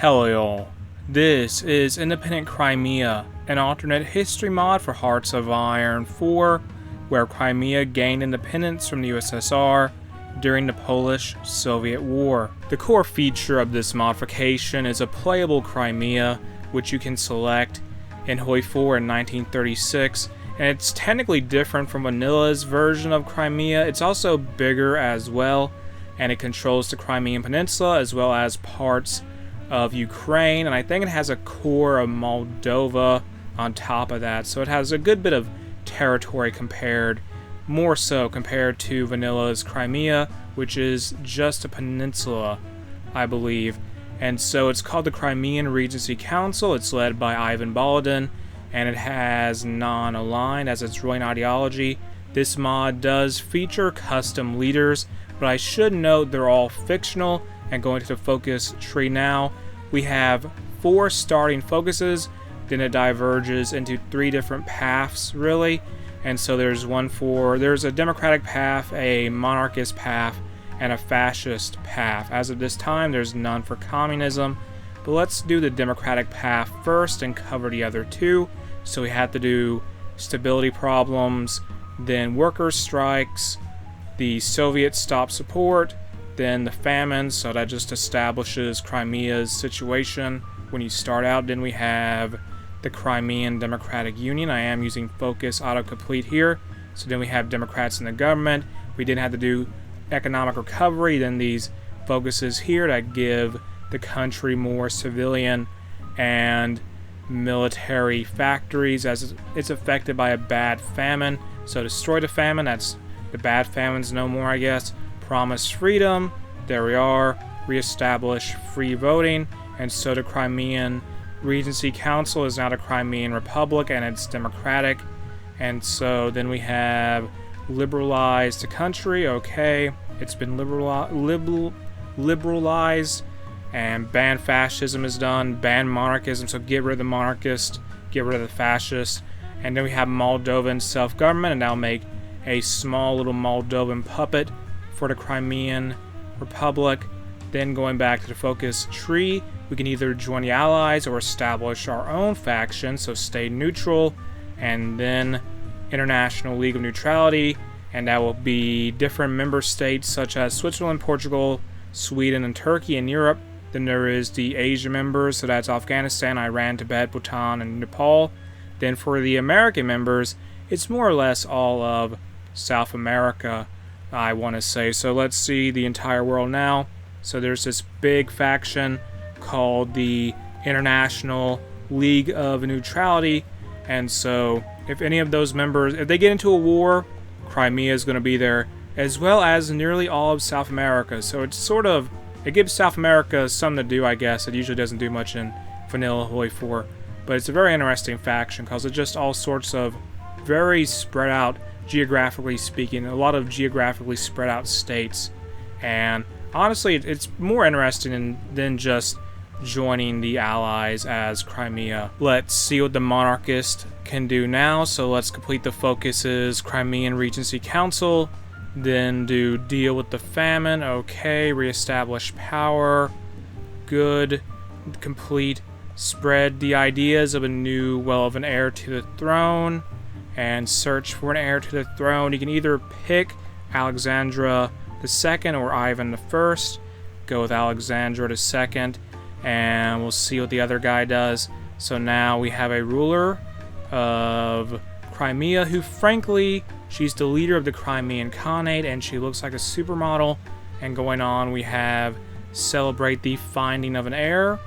Hello y'all, this is Independent Crimea, an alternate history mod for Hearts of Iron 4, where Crimea gained independence from the USSR during the Polish-Soviet War. The core feature of this modification is a playable Crimea, which you can select in HOI4 in 1936, and it's technically different from Vanilla's version of Crimea. It's also bigger as well, and it controls the Crimean Peninsula as well as parts of Ukraine, and I think it has a core of Moldova on top of that, so it has a good bit of territory more so compared to Vanilla's Crimea, which is just a peninsula, I believe. And so it's called the Crimean Regency Council. It's led by Ivan Baladin, and it has non-aligned as its ruling ideology. This mod does feature custom leaders, but I should note they're all fictional. And going to the focus tree now, we have 4 starting focuses, then it diverges into 3 different paths, really. And so there's a democratic path, a monarchist path, and a fascist path. As of this time, there's none for communism, but let's do the democratic path first and cover the other 2. So we have to do stability problems, then workers' strikes, the Soviets stop support, then the famine, so that just establishes Crimea's situation when you start out. Then we have the Crimean Democratic Union. I am using focus autocomplete here. So then we have Democrats in the government. We didn't have to do economic recovery. Then these focuses here that give the country more civilian and military factories as it's affected by a bad famine. So destroy the famine, that's the bad famine's no more, I guess. Promise freedom, there we are. Reestablish free voting, and so the Crimean Regency Council is now the Crimean Republic, and it's democratic. And so then we have liberalize the country. Okay, it's been liberalized, and ban fascism is done. Ban monarchism, so get rid of the monarchist, get rid of the fascist. And then we have Moldovan self-government, and that'll make a small little Moldovan puppet for the Crimean Republic. Then going back to the focus tree, we can either join the Allies or establish our own faction, so stay neutral, and then International League of Neutrality, and that will be different member states such as Switzerland, Portugal, Sweden, and Turkey in Europe. Then there is the Asia members, so that's Afghanistan, Iran, Tibet, Bhutan, and Nepal. Then for the American members, it's more or less all of South America, I want to say. So let's see the entire world now. So there's this big faction called the International League of Neutrality, and so if any of those members, if they get into a war, Crimea is going to be there, as well as nearly all of South America. So it's it gives South America something to do, I guess. It usually doesn't do much in Vanilla HOI4, but it's a very interesting faction because it's just all sorts of very spread out, geographically speaking, a lot of geographically spread out states. And honestly, it's more interesting than just joining the Allies as Crimea. Let's see what the monarchist can do now. So let's complete the focuses. Crimean Regency Council, then do deal with the famine. Okay, reestablish power. Good. Complete. Spread the ideas of an heir to the throne, and search for an heir to the throne. You can either pick Alexandra II or Ivan I. Go with Alexandra II, and we'll see what the other guy does. So now we have a ruler of Crimea who, frankly, she's the leader of the Crimean Khanate, and she looks like a supermodel. And going on, we have celebrate the finding of an heir,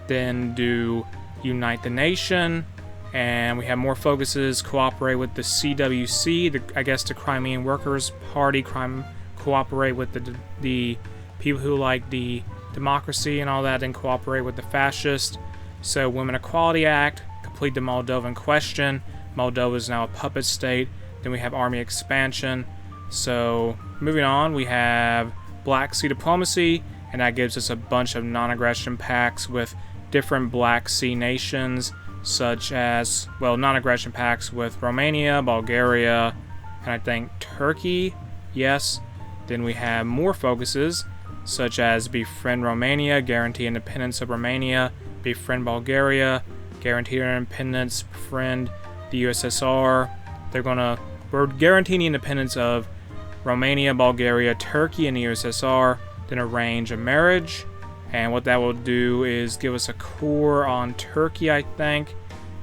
then do unite the nation, and we have more focuses. Cooperate with the CWC, I guess the Crimean Workers' Party. Cooperate with the people who like the democracy and all that, and cooperate with the fascists. So Women Equality Act, complete the Moldovan question. Moldova is now a puppet state. Then we have army expansion. So moving on, we have Black Sea diplomacy, and that gives us a bunch of non-aggression pacts with different Black Sea nations, such as, non-aggression pacts with Romania, Bulgaria, and I think Turkey. Yes. Then we have more focuses. such as befriend Romania, guarantee independence of Romania, befriend Bulgaria, guarantee their independence, befriend the USSR. We're guaranteeing the independence of Romania, Bulgaria, Turkey, and the USSR, then arrange a marriage. And what that will do is give us a core on Turkey, I think.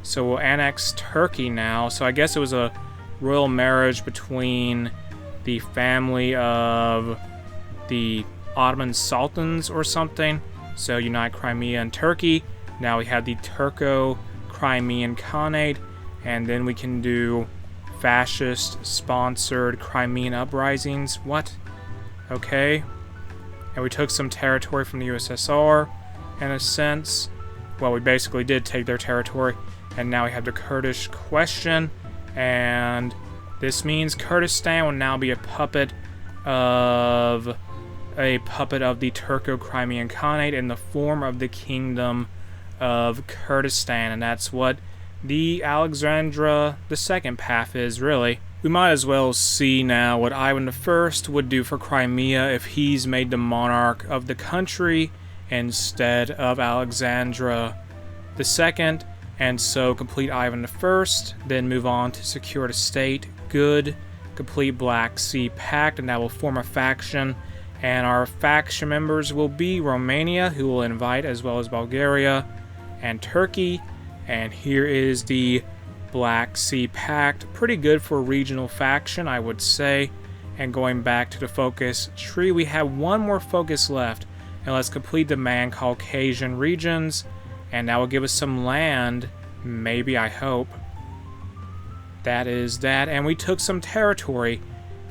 So we'll annex Turkey now. So I guess it was a royal marriage between the family of the Ottoman Sultans or something. So unite Crimea and Turkey. Now we have the Turco-Crimean Khanate. And then we can do fascist-sponsored Crimean uprisings. What? Okay. And we took some territory from the USSR, in a sense. Well, we basically did take their territory. And now we have the Kurdish question. And this means Kurdistan will now be a puppet of the Turco-Crimean Khanate in the form of the Kingdom of Kurdistan. And that's what the Alexandra II path is, really. We might as well see now what Ivan I would do for Crimea if he's made the monarch of the country instead of Alexandra II. And so complete Ivan I, then move on to secure the state. Good. Complete Black Sea Pact, and that will form a faction. And our faction members will be Romania, who will invite, as well as Bulgaria and Turkey. And here is the Black Sea Pact. Pretty good for a regional faction, I would say. And going back to the focus tree, we have one more focus left. And let's complete the Man-Caucasian regions. And that will give us some land. Maybe, I hope. That is that. And we took some territory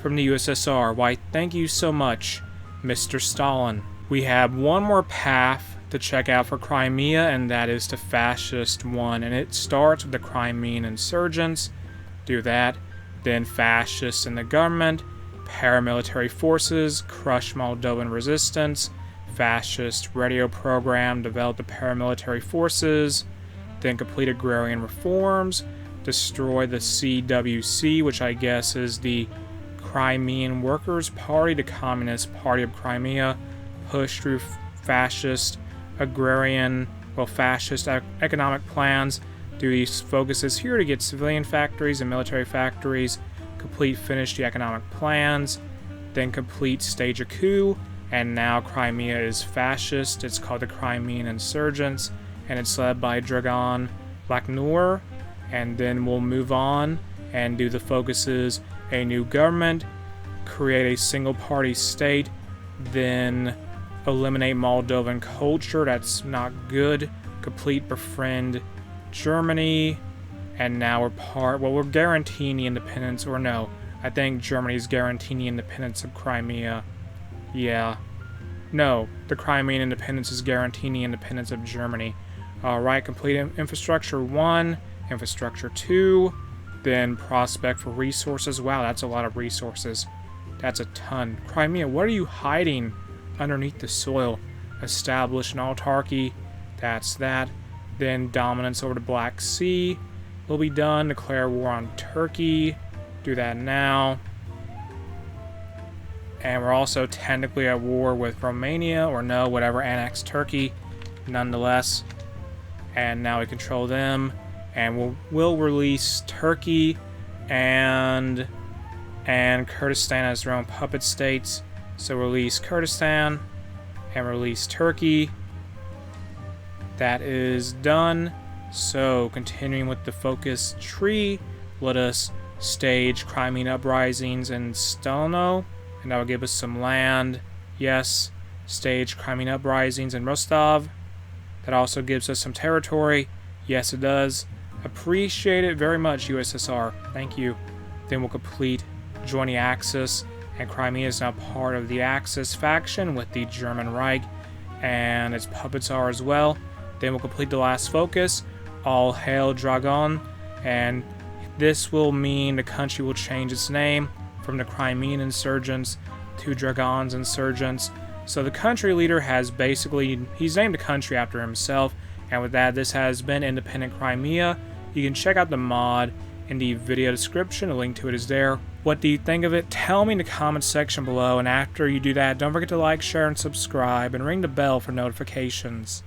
from the USSR. Why, thank you so much, Mr. Stalin. We have one more path to check out for Crimea, and that is to Fascist 1. And it starts with the Crimean insurgents. Do that. Then Fascists in the government. Paramilitary forces. Crush Moldovan resistance. Fascist radio program. Develop the paramilitary forces. Then complete agrarian reforms. Destroy the CWC, which I guess is the Crimean Workers' Party, the Communist Party of Crimea. Push through fascist economic plans. Do these focuses here to get civilian factories and military factories. Finish the economic plans. Then complete stage a coup. And now Crimea is fascist. It's called the Crimean Insurgents. And it's led by Dragan Blacknur. And then we'll move on and do the focuses: a new government, create a single-party state, then eliminate Moldovan culture, that's not good, complete befriend Germany, and now we're guaranteeing the independence, or no, I think Germany's guaranteeing the independence of Crimea. Yeah. No, the Crimean independence is guaranteeing the independence of Germany. Alright, complete infrastructure 1. Infrastructure 2, then prospect for resources. Wow, that's a lot of resources. That's a ton. Crimea, what are you hiding underneath the soil? Establish an autarky. That's that. Then dominance over the Black Sea will be done. Declare war on Turkey. Do that now. And we're also technically at war with Romania, or no, whatever, annex Turkey, nonetheless. And now we control them. And we'll release Turkey and Kurdistan as their own puppet states. So release Kurdistan and release Turkey. That is done. So continuing with the focus tree, let us stage Crimean uprisings in Stelno, and that will give us some land. Yes, stage Crimean uprisings in Rostov. That also gives us some territory. Yes, it does. Appreciate it very much, USSR. Thank you. Then we'll complete join the Axis, and Crimea is now part of the Axis faction with the German Reich, and its puppets are as well. Then we'll complete the last focus, all hail Dragon, and this will mean the country will change its name from the Crimean Insurgents to Dragon's Insurgents. So the country leader has he's named the country after himself, and with that, this has been Independent Crimea. You can check out the mod in the video description. A link to it is there. What do you think of it? Tell me in the comments section below, and after you do that, don't forget to like, share, and subscribe, and ring the bell for notifications.